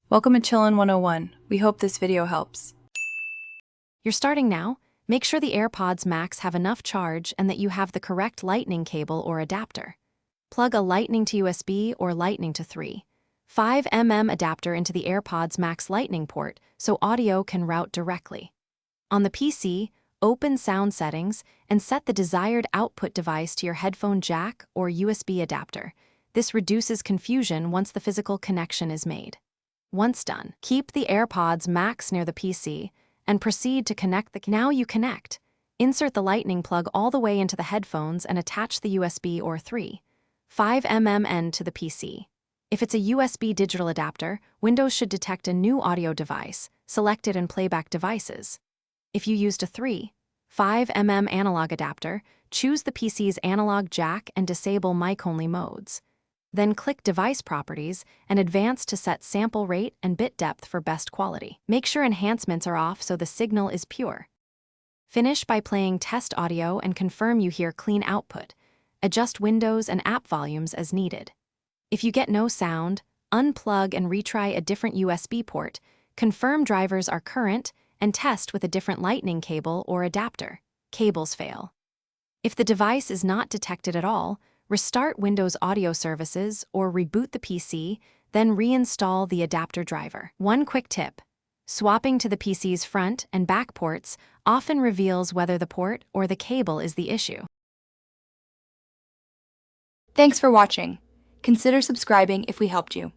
Welcome to Chillin' 101. We hope this video helps. You're starting now? Make sure the AirPods Max have enough charge and that you have the correct lightning cable or adapter. Plug a Lightning to USB or Lightning to 3.5mm adapter into the AirPods Max Lightning port so audio can route directly. On the PC, open Sound Settings and set the desired output device to your headphone jack or USB adapter. This reduces confusion once the physical connection is made. Once done, keep the AirPods Max near the PC and proceed to connect the. Now you connect. Insert the lightning plug all the way into the headphones and attach the USB or 3.5mm end to the PC. If it's a USB digital adapter, Windows should detect a new audio device, select it in playback devices. If you used a 3.5mm analog adapter, choose the PC's analog jack and disable mic-only modes. Then click Device Properties and Advance to set sample rate and bit depth for best quality. Make sure enhancements are off so the signal is pure. Finish by playing test audio and confirm you hear clean output. Adjust Windows and app volumes as needed. If you get no sound, unplug and retry a different USB port, confirm drivers are current, and test with a different lightning cable or adapter. Cables fail. If the device is not detected at all, restart Windows Audio Services or reboot the PC, then reinstall the adapter driver. One quick tip: swapping to the PC's front and back ports often reveals whether the port or the cable is the issue. Thanks for watching. Consider subscribing if we helped you.